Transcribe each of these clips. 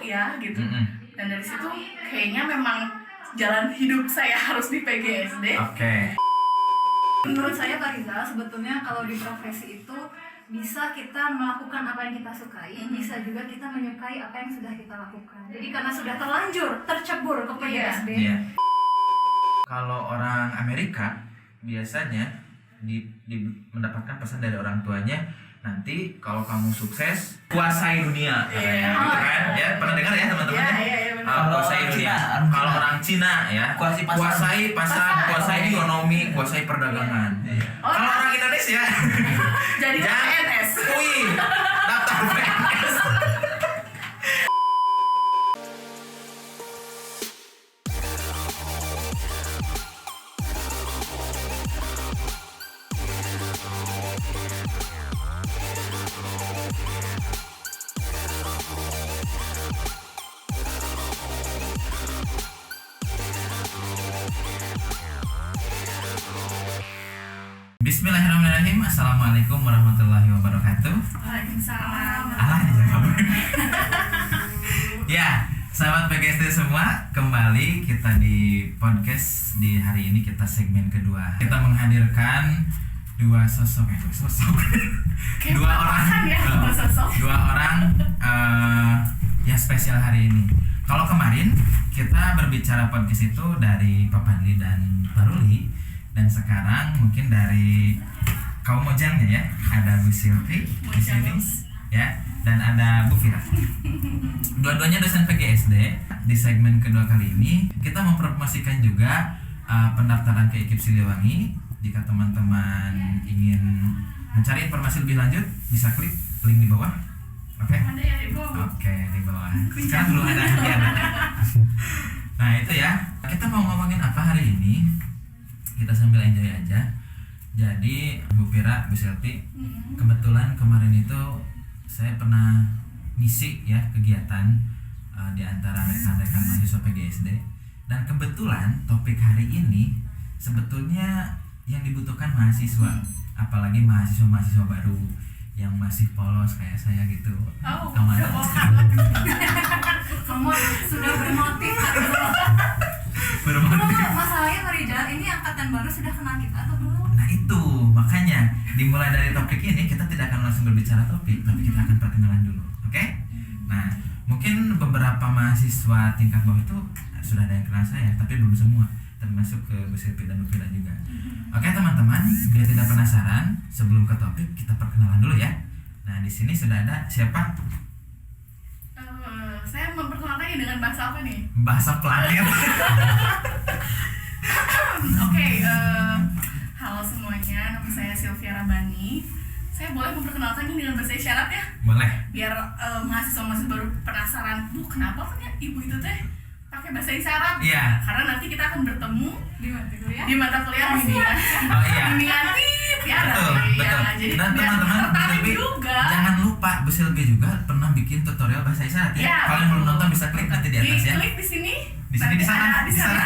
ya gitu. Dan dari situ kayaknya memang jalan hidup saya harus di PGSD. Oke. Menurut saya Pak Rizal, sebetulnya kalau di profesi itu bisa kita melakukan apa yang kita sukai, bisa juga kita menyukai apa yang sudah kita lakukan. Jadi karena sudah terlanjur tercebur ke PGSD. Iya. Kalau orang Amerika biasanya mendapatkan pesan dari orang tuanya, nanti kalau kamu sukses kuasai dunia katanya, gitu kan? Ya pernah dengar ya teman-teman? Iya, benar. Kuasai dunia. Kalau orang Cina ya kuasai pasar, kuasai ekonomi, kuasai perdagangan. Kalau orang Indonesia jadi PNS. Wih, daftar PNS. Bismillahirrahmanirrahim. Assalamualaikum warahmatullahi wabarakatuh. Waalaikumsalam. Ya, sahabat PGSD semua, kembali kita di podcast di hari ini. Kita segmen kedua. Kita menghadirkan dua orang yang spesial hari ini. Kalau kemarin kita berbicara podcast itu dari Pak Padli dan Baruli, dan sekarang mungkin dari kaum mojangnya ya, ada Bu Silvi di sini ya, dan ada Bu Fira. Dua-duanya dosen PGSD. Di segmen kedua kali ini kita mempromosikan juga pendaftaran ke IKIP Siliwangi. Jika teman-teman ingin mencari informasi lebih lanjut, bisa klik link di bawah. Oke? Ada ya di bawah. Oke, di bawah. Sekarang belum ada. Nah itu ya, kita mau ngomongin apa hari ini? Kita sambil enjoy aja. Jadi Bu Fira, Bu Selvi, kebetulan kemarin itu saya pernah ngisi ya kegiatan di antara rekan-rekan mahasiswa PGSD, dan kebetulan topik hari ini sebetulnya yang dibutuhkan mahasiswa, apalagi mahasiswa baru yang masih polos kayak saya gitu. Kamu Sudah bermotif. Masalahnya Pak Rizal, ini angkatan baru sudah kenal kita atau belum? Nah itu, makanya dimulai dari topik ini kita tidak akan langsung berbicara topik, tapi kita akan perkenalan dulu, oke? Nah, mungkin beberapa mahasiswa tingkat bawah itu sudah ada yang kenal saya, tapi belum semua, termasuk ke Bu Silvi dan Bu Fira juga. Oke teman-teman, biar tidak penasaran, sebelum ke topik kita perkenalan dulu ya. Nah di sini sudah ada siapa? Saya memperkenalkannya dengan bahasa apa nih? Bahasa planet. Oke, halo semuanya, nama saya Sylvia Rabani. Saya boleh memperkenalkannya dengan bahasa isyarat ya? Boleh. Biar mahasiswa baru penasaran, Bu kenapa kan ya ibu itu teh pakai bahasa isyarat? Iya. Karena nanti kita akan bertemu di mata kuliah bimbingan. Oh iya. Bimbingan tip ya. Betul. Jadi Dan biar teman-teman tertarik Bu Silvi, juga. jangan lupa Bu Silvi juga pernah bikin tutorial bahasa isyarat ya. Iya. Kalau yang belum nonton bisa klik nanti di atas ya. Klik di sini. Di sini, di sana. Di sana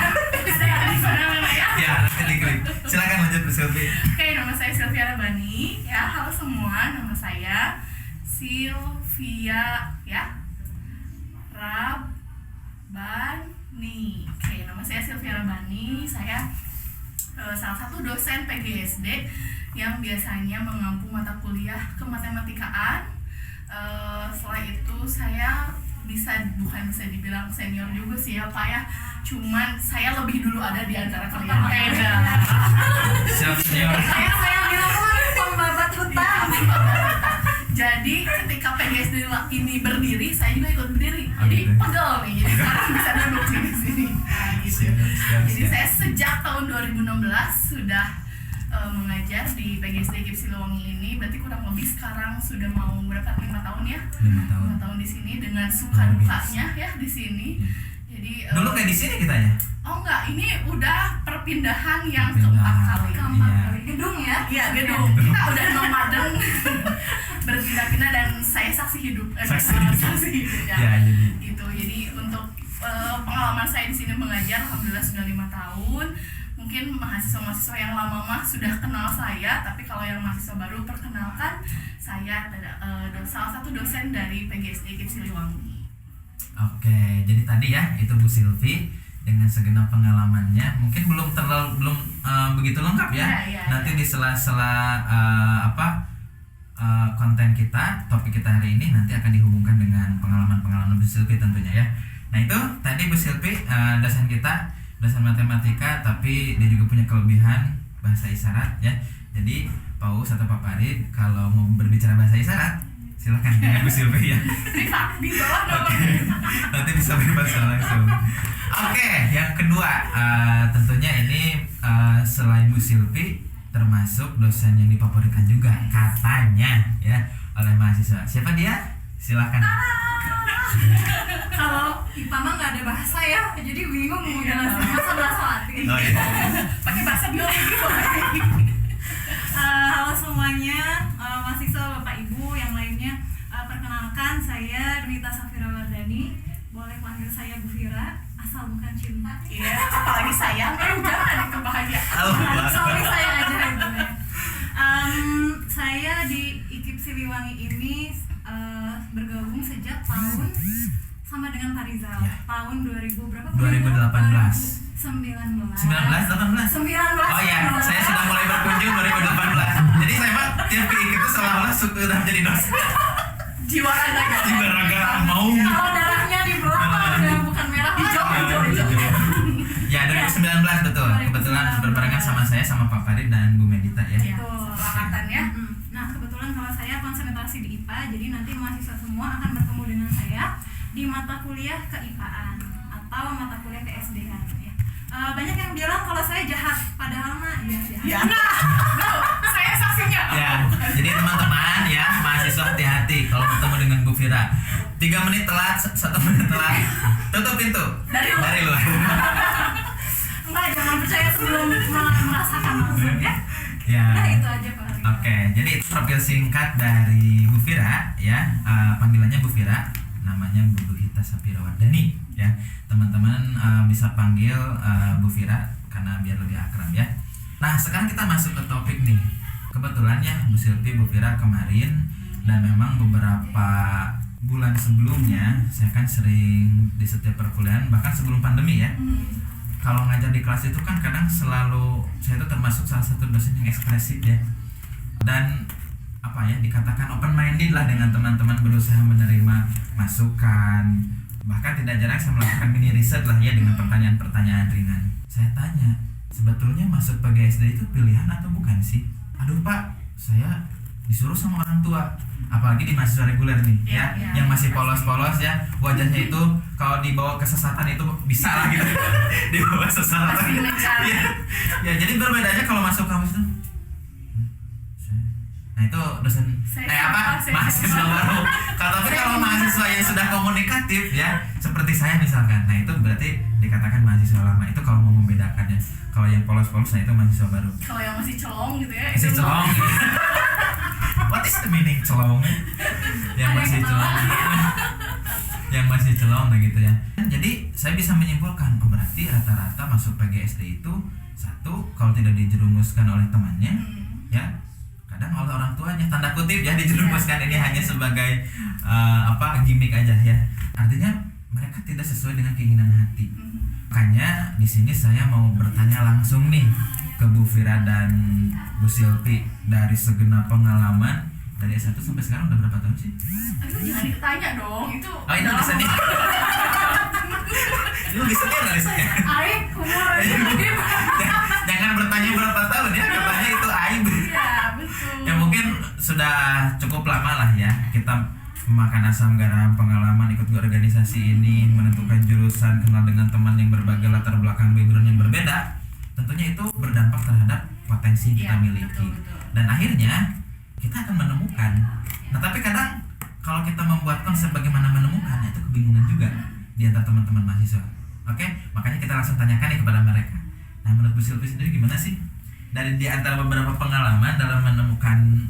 ya. Ya, nanti diklik. Silakan lanjut Bu Silvi. Oke, nama saya Sylvia Rabani. Ya, halo semua. Nama saya Sylvia ya. Rabani. Oke, nama saya Sylvia Rabani. Saya salah satu dosen PGSD yang biasanya mengampu mata kuliah kematematikaan. Setelah itu saya bukan bisa dibilang senior juga sih ya Pak ya, cuman saya lebih dulu ada di antara kalian. Senior. Saya bilang pembabat hutang. Jadi ketika PGSD ini berdiri, saya juga ikut berdiri. Oh, Jadi gitu. pegel nih, jadi sekarang bisa duduk di sini. Nah, gitu. Jadi saya sejak tahun 2016 sudah mengajar di PGSD IKIP Siliwangi ini. Berarti kurang lebih sekarang sudah mau berapa? 5 tahun ya? 5 tahun di sini dengan suka dukanya ya di sini. Jadi dulu kayak di sini kita ya? Oh enggak, ini udah perpindahan yang Perpindahan, keempat iya. kali. Gedung ya? Iya, gedung. Kita udah nomaden berpindah-pindah dan saya saksi hidup. Saksi hidup ya. Ya, jadi Gitu. Jadi untuk pengalaman saya di sini mengajar alhamdulillah sudah 5 tahun. Mungkin mahasiswa-mahasiswa yang lama mah sudah kenal saya, tapi kalau yang mahasiswa baru, perkenalkan saya salah satu dosen dari PGSD IKIP Siliwangi. Oke, jadi tadi ya itu Bu Silvi dengan segenap pengalamannya, mungkin belum begitu lengkap ya. Nanti di sela-sela konten kita, topik kita hari ini nanti akan dihubungkan dengan pengalaman-pengalaman Bu Silvi tentunya ya. Nah itu tadi Bu Silvi dosen kita, dosen matematika, tapi dia juga punya kelebihan bahasa isyarat ya. Jadi Pak Uus atau Pak Farid kalau mau berbicara bahasa isyarat silakan dengan Bu Silvi ya. Di bawah Oke, nanti bisa bebas langsung. Oke, yang kedua tentunya ini selain Bu Silvi termasuk dosen yang difavoritkan juga katanya ya oleh mahasiswa. Siapa dia? Silakan. Kalau IPA mah nggak ada bahasa ya, jadi bingung mau jelasin masa bahasa Latin. Oh iya. pakai bahasa biologi boleh. Halo semuanya, mahasiswa, bapak ibu yang lainnya. Perkenalkan, saya Dwita Safira Wardani. Boleh panggil saya Bu Fira, asal bukan cinta. Iya, apalagi sayang, jangan kebahagiaan. Sorry saya aja ibu ya. Saya di IKIP Siliwangi ini bergabung sejak tahun sama dengan Pak Rizal. Ya. Tahun 2000 berapa? 2018. 19. 18? Oh iya, saya sudah mulai berkunjung 2018. Jadi saya Pak tiap itu seolah-olah sudah menjadi dosen. Jiwa raga mau. Kalau darahnya di bawah udah bukan merah hijau. Ya 2019 betul. Kebetulan berbarengan sama saya sama Pak Farid dan Bu Medita ya. Betul. Angkatan ya. Nah kebetulan kalau saya konsentrasi di IPA, jadi nanti mahasiswa semua akan bertemu dengan saya di mata kuliah keIPA-an atau mata kuliah keSD-an ya. Banyak yang bilang kalau saya jahat, padahal mah ya jahat. Ya, saya saksinya. Ya, jadi teman-teman ya, mahasiswa hati-hati kalau bertemu dengan Bu Fira. 3 menit telat, 1 menit telat, tutup pintu dari luar. Enggak, jangan percaya sebelum merasakan langsung ya. Ya. Nah itu aja Pak. Oke, jadi itu profil singkat dari Bu Fira ya, panggilannya Bu Fira, namanya Bu Hita Safira Wardani ya. Teman-teman bisa panggil Bu Fira karena biar lebih akrab ya. Nah sekarang kita masuk ke topik nih. Kebetulan ya Bu Silvi, Bu Fira kemarin dan memang beberapa bulan sebelumnya saya kan sering di setiap perkuliahan bahkan sebelum pandemi ya. Kalau ngajar di kelas itu kan kadang selalu saya itu termasuk salah satu dosen yang ekspresif ya. Dan apa ya dikatakan open minded lah dengan teman-teman, berusaha menerima masukan. Bahkan tidak jarang saya melakukan mini riset lah ya dengan pertanyaan-pertanyaan ringan. Saya tanya, sebetulnya masuk PGSD itu pilihan atau bukan sih? Aduh Pak, saya disuruh sama orang tua, apalagi di mahasiswa reguler nih ya, yang masih polos-polos ya, wajahnya itu kalau dibawa kesesatan itu bisa lah gitu. Dibawa kesesatan ya, jadi berbeda aja kalau masuk kampus itu. Nah itu dosen mahasiswa baru. Tapi kalau mahasiswa yang sudah komunikatif ya, seperti saya misalkan, nah itu berarti dikatakan mahasiswa lama. Itu kalau mau membedakannya. Kalau yang polos-polos, nah itu mahasiswa baru. Kalau yang masih celong gitu ya, masih celong gitu. What is the meaning celong? Yang masih celong yang masih celong nah gitu ya. Jadi saya bisa menyimpulkan, oh berarti rata-rata masuk PGSD itu satu, kalau tidak dijerumuskan oleh temannya ya, kadang oleh orang tuanya, tanda kutip ya dijerumuskan, ini hanya sebagai gimmick aja ya. Artinya mereka tidak sesuai dengan keinginan hati. Makanya di sini saya mau bertanya langsung nih ke Bu Fira dan Bu Silvi, dari segenap pengalaman dari S1 sampai sekarang udah berapa tahun sih? Aduh jangan ditanya dong, itu. Oh itu risetnya. Lu risetnya dari saya. Aib, umur. Jangan bertanya berapa tahun ya, katanya itu aib. Iya betul. Ya mungkin sudah cukup lama lah ya kita memakan asam garam pengalaman ikut organisasi ini, menentukan jurusan, kenal dengan teman yang berbagai latar belakang background yang berbeda. Tentunya itu berdampak terhadap potensi yang kita miliki. Betul. Dan akhirnya kita akan menemukan. Nah tapi kadang kalau kita membuat konsep bagaimana menemukan, itu kebingungan juga di antara teman-teman mahasiswa. Oke, makanya kita langsung tanyakan nih kepada mereka. Nah menurut Bu Silvi sendiri gimana sih? Dari di antara beberapa pengalaman dalam menemukan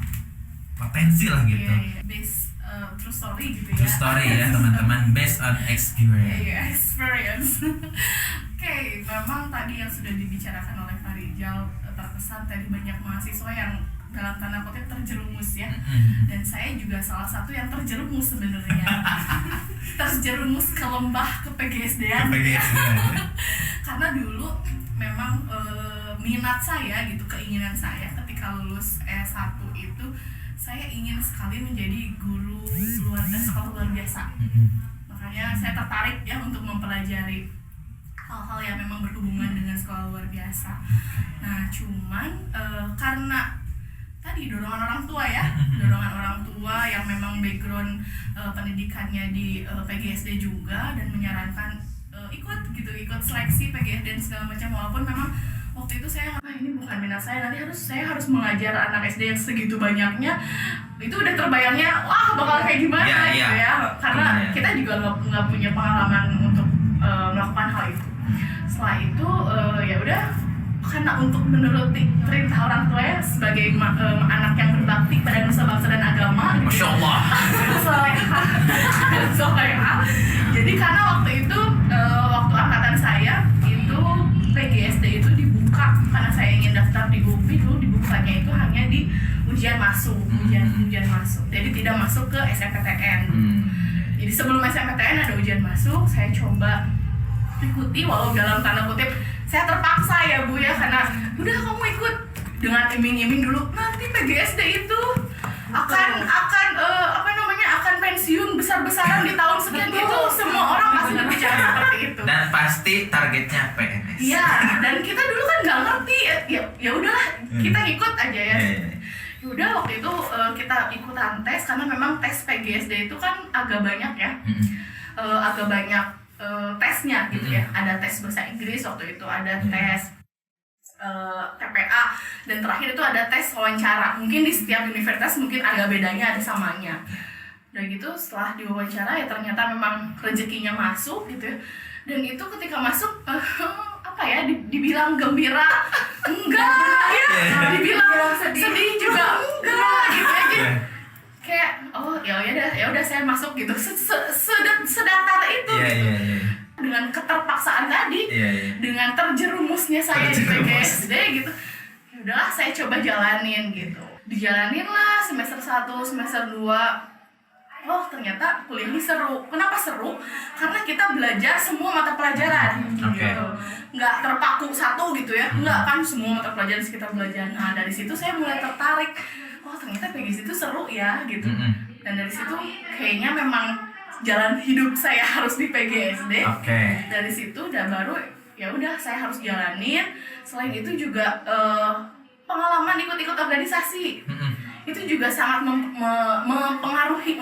potensi lah gitu. Iya. Based true story gitu ya. True story ya teman-teman, based on experience. Iya, experience. Oke, memang tadi yang sudah dibicarakan oleh Pak Rizal terkesan tadi banyak mahasiswa yang dalam tanda kutip terjerumus ya. Mm-mm. Dan saya juga salah satu yang terjerumus sebenarnya. Terjerumus ke lembah ke PGSD-an. Karena dulu memang minat saya gitu, keinginan saya ketika lulus S1 itu saya ingin sekali menjadi guru sekolah luar biasa. Makanya saya tertarik ya untuk mempelajari hal-hal yang memang berhubungan dengan sekolah luar biasa. Nah, cuman karena tadi dorongan orang tua ya, dorongan orang tua yang memang background pendidikannya di PGSD juga dan menyarankan ikut seleksi PGSD dan segala macam, walaupun memang waktu itu saya ini bukan minat saya, nanti saya harus mengajar anak SD yang segitu banyaknya, itu udah terbayangnya wah bakal kayak gimana gitu ya, karena kita juga nggak punya pengalaman untuk melakukan hal itu. Setelah itu ya udah, karena untuk menuruti perintah orang tua ya sebagai anak yang berbakti pada nusa bangsa dan agama, Masya Allah. Solehah. Jadi karena waktu itu waktu angkatan saya itu PGSD itu dibuka, karena saya ingin daftar di UPI dulu, dibukanya itu hanya di ujian masuk, ujian masuk. Jadi tidak masuk ke SNPTN. Jadi sebelum SNPTN ada ujian masuk, saya coba ikuti walau dalam tanda kutip saya terpaksa ya Bu ya, karena udah kamu ikut dengan iming-iming dulu, nanti PGSD itu akan pensiun besar-besaran di tahun sekian gitu, semua orang pasti berbicara seperti itu. Dan pasti targetnya PNS. Iya, dan kita dulu kan nggak ngerti ya udahlah kita ikut aja ya. Ya udah waktu itu kita ikutan tes, karena memang tes PGSD itu kan agak banyak ya, agak banyak tesnya gitu ya. Ada tes bahasa Inggris waktu itu, ada tes TPA, dan terakhir itu ada tes wawancara. Mungkin di setiap universitas mungkin agak bedanya, ada samanya. Dan gitu setelah diwawancara ya ternyata memang rezekinya masuk gitu ya. Dan itu ketika masuk dibilang gembira enggak ya, dibilang sedih juga enggak gitu ya. Jadi kayak ya udah saya masuk gitu, sedatar itu gitu. Dengan keterpaksaan tadi, dengan terjerumusnya saya di PGSD gitu, ya udahlah saya coba jalanin gitu. Dijalanin lah semester 1, semester 2. Oh ternyata kuliah ini seru. Kenapa seru? Karena kita belajar semua mata pelajaran gitu. Nggak terpaku satu gitu ya. Nggak kan, semua mata pelajaran kita belajar. Nah dari situ saya mulai tertarik. Oh ternyata PGSD itu seru ya gitu. Dan dari situ kayaknya memang jalan hidup saya harus di PGSD. Dari situ udah baru ya udah saya harus jalanin. Selain itu juga pengalaman ikut-ikut organisasi. Itu juga sangat mempengaruhi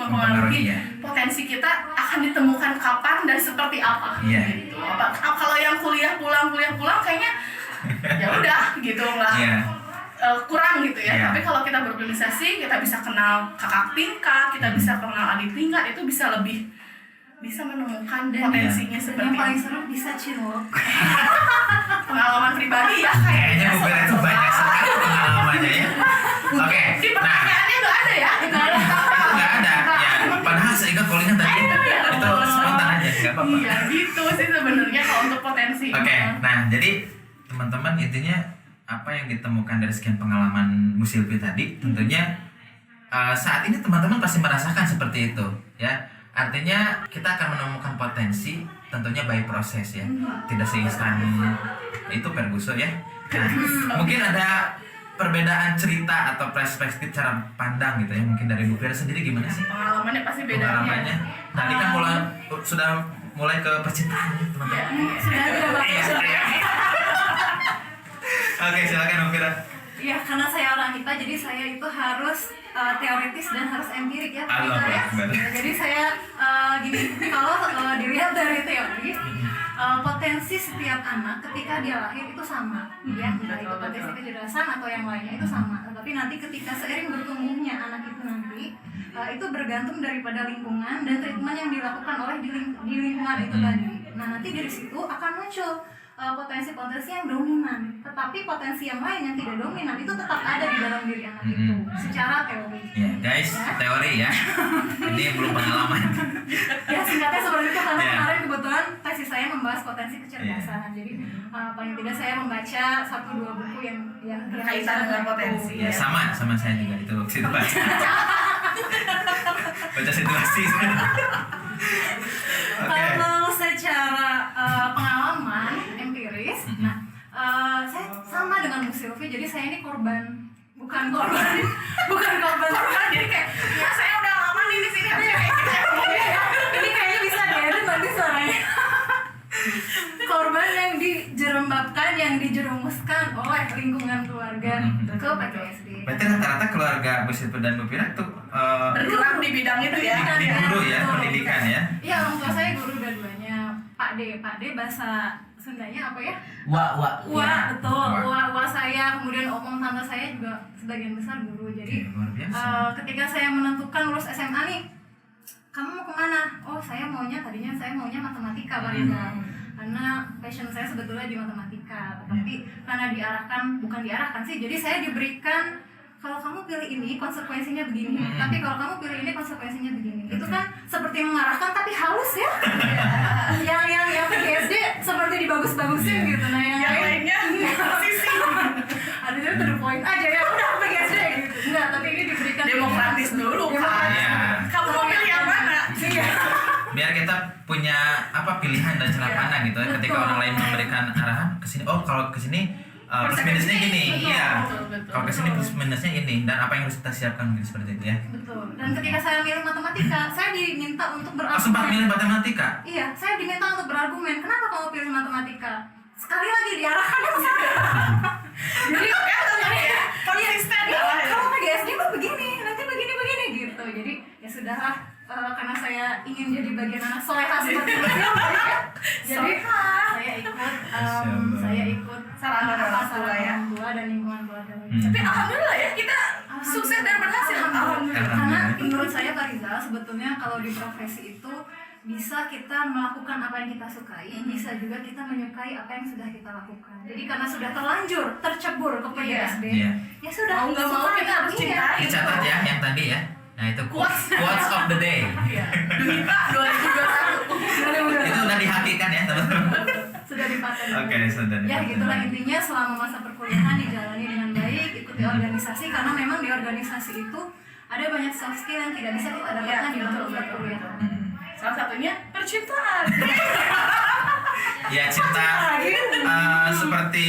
ya. Potensi kita akan ditemukan kapan dan seperti apa gitu. Kalau yang kuliah pulang kayaknya ya udah gitu lah. Kurang gitu ya. Tapi kalau kita berorganisasi, kita bisa kenal kakak tingkat, kita bisa kenal adik tingkat, itu bisa menemukan potensinya seperti yang paling seru bisa cilok. Pengalaman pribadi ya kayaknya bukan itu banyak sekali pengalamannya ya. Di pertanyaannya nggak ada ya? Nggak ada ya. Padahal seingat kuliahnya tadi itu spontan aja, nggak apa-apa. Iya gitu sih sebenarnya kalau untuk potensi. Nah jadi teman-teman, intinya apa yang ditemukan dari sekian pengalaman Bu Silvi tadi, tentunya saat ini teman-teman pasti merasakan seperti itu ya. Artinya kita akan menemukan potensi, tentunya by proses ya, tidak seinstan itu Ferguson ya. Nah, mungkin ada perbedaan cerita atau perspektif cara pandang gitu ya, mungkin dari Bu Fira sendiri gimana sih? Pengalamannya pasti beda. Pengalamannya tadi kan sudah mulai ke percintaan teman-teman. Oke, silakan Bu Fira. Ya, karena saya orang IPA, jadi saya itu harus teoritis dan harus empirik ya. Jadi saya kalau dilihat dari teori, potensi setiap anak ketika dia lahir itu sama, ya, entah itu potensi kecerdasan atau yang lainnya itu sama. Tetapi nanti ketika seiring bertumbuhnya anak itu nanti itu bergantung daripada lingkungan dan treatment yang dilakukan oleh di lingkungan itu tadi. Nah nanti dari situ akan muncul potensi-potensi yang dominan, tetapi potensi yang lain yang tidak dominan itu tetap ada di dalam diri anak itu secara teori. Ya, guys, teori ya. Ini belum pengalaman. Ya singkatnya seperti itu karena Ya. kemarin kebetulan tesis saya membahas potensi kecerdasan. Jadi paling tidak saya membaca 1-2 buku yang Berkaitan dengan potensi. Ya, sama saya juga itu waktu itu baca. Baca situasi. Oke. Kalau secara pengalaman empiris, saya sama dengan Bu Sylvie. Jadi saya ini bukan korban. Jadi kayak ya saya udah lama nih di sini. Ini kayaknya bisa diedit nanti suaranya. Korban yang dijerembabkan, yang dijerumuskan oleh lingkungan keluarga ke PTSD. Berarti rata-rata keluarga Bu Sylvie dan Bu Pira tuh Bergerak di bidang itu ya. di guru ya, Betul. pendidikan ya. Iya, orang tua saya guru dua-duanya. Pak D bahasa Sundanya apa ya? Wah. Betul. Wa saya, kemudian omong tante saya juga sebagian besar guru. Jadi Luar biasa. ketika saya menentukan lulus SMA nih, kamu mau kemana? Oh, tadinya saya maunya matematika, Pak Rizal. Karena passion saya sebetulnya di matematika, tetapi karena bukan diarahkan sih, jadi saya diberikan kalau kamu pilih ini konsekuensinya begini, tapi kalau kamu pilih ini konsekuensinya begini. Itu kan seperti mengarahkan tapi halus ya. yang PGSD seperti dibagus-bagusin gitu. Nah, yang lainnya sisi ada to the point aja ya, udah PGSD gitu. Enggak, tapi ini diberikan demokratis dulu kan. Iya. Kamu mau pilih yang mana? Iya. Biar kita punya pilihan dan cara pandang gitu ya. Ketika Betul. orang lain memberikan arahan ke sini, oh kalau ke sini plus minusnya gini, Betul, iya. betul. Kalau ke sini plus minusnya ini dan apa yang harus kita siapkan mungkin seperti itu ya. Betul. Dan ketika saya milih matematika, saya diminta untuk Oh, sempat berargumen. milih matematika. Iya, saya diminta untuk berargumen. Kenapa kamu pilih matematika? Sekali lagi diarahkan ke saya. Jadi Konsisten lah ya. kamu PGSD kok begini, nanti begini gitu. Jadi ya sudahlah, karena saya ingin jadi bagian anak soleha seperti itu. Jadi saya ikut Saran orang tua ya. orang tua dan lingkungan keluarga. Tapi alhamdulillah ya kita sukses dan berhasil. Alhamdulillah. Karena Alhamdulillah. menurut saya Pak Rizal, sebetulnya kalau di profesi itu bisa kita melakukan apa yang kita sukai, bisa juga kita menyukai apa yang sudah kita lakukan. Jadi karena sudah terlanjur tercebur ke PGSD, Iya. ya sudah, Mau nggak mau sukai. kita harus Iya. cintai. Dicatat ya yang tadi ya. Nah itu quotes of the day. Iya. Dunita 2021. Itu udah dihakikan ya teman-teman. Sudah dipaten. Oke, sudah Ya dipaten. gitulah intinya, selama masa perkuliahan dijalani dengan baik, ikuti organisasi, karena memang di organisasi itu ada banyak soft skill yang tidak bisa kita dapatkan di dalam perkuliahan. Salah satunya percintaan. Ya cinta seperti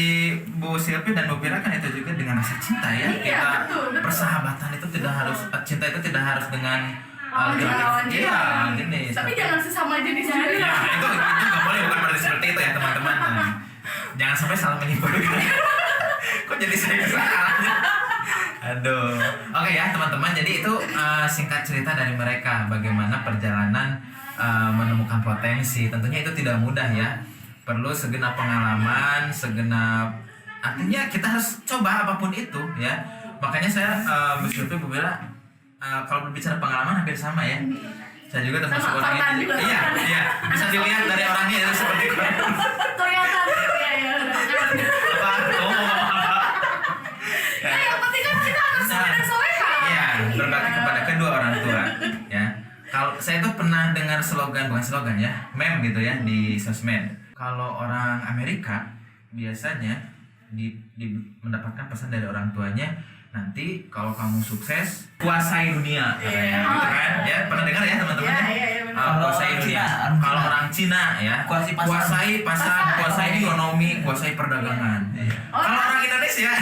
Bu Sylvie dan Bu Pira kan itu juga dengan rasa cinta ya. Iya, Kita betul. persahabatan itu tidak harus cinta itu tidak harus dengan Lawan jenis. iya jenis. Tapi jangan sesama jenis juga. Ya, itu nggak boleh, bukan berarti seperti itu ya teman-teman. Nah, jangan sampai salah menipu juga. Kok jadi saya salahnya? Aduh. Oke ya teman-teman, jadi itu singkat cerita dari mereka bagaimana perjalanan menemukan potensi. Tentunya itu tidak mudah ya. Perlu segenap pengalaman, artinya kita harus coba apapun itu ya. Makanya saya Bu Sylvie, Bu Bella, kalau berbicara pengalaman hampir sama ya. Saya juga termasuk Sama, orang korban itu. juga. Iya. Bisa dilihat dari orangnya itu seperti korban. Kelihatan. Iya. Apa? Ya yang penting kan kita harus benar soleha. Iya, berbakti kepada kedua orang tua ya. Kalau saya tuh pernah dengar bukan slogan ya, meme gitu ya di sosmed. Kalau orang Amerika biasanya mendapatkan pesan dari orang tuanya, nanti kalau kamu sukses kuasai dunia katanya, gitu kan? Ya pernah dengar ya teman-teman ya? Iya, benar. Kuasai dunia. Kalau orang Cina ya, Kuasai pasar. kuasai pasar, kuasai ekonomi, kuasai perdagangan. Kalau orang Indonesia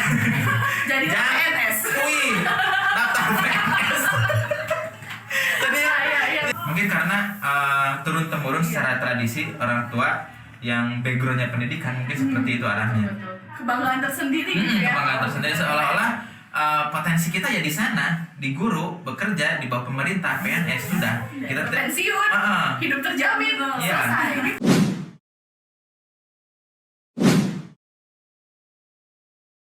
Jadi jangan PNS. Wih, daftar PNS. Tapi mungkin karena turun temurun secara tradisi orang tua yang backgroundnya pendidikan mungkin seperti itu arahnya. Kebanggaan tersendiri gitu ya. Kebanggaan tersendiri seolah-olah potensi kita ya di sana, di guru, bekerja di bawah pemerintah, PNS sudah kita pensiun, hidup terjamin, Iya. selesai.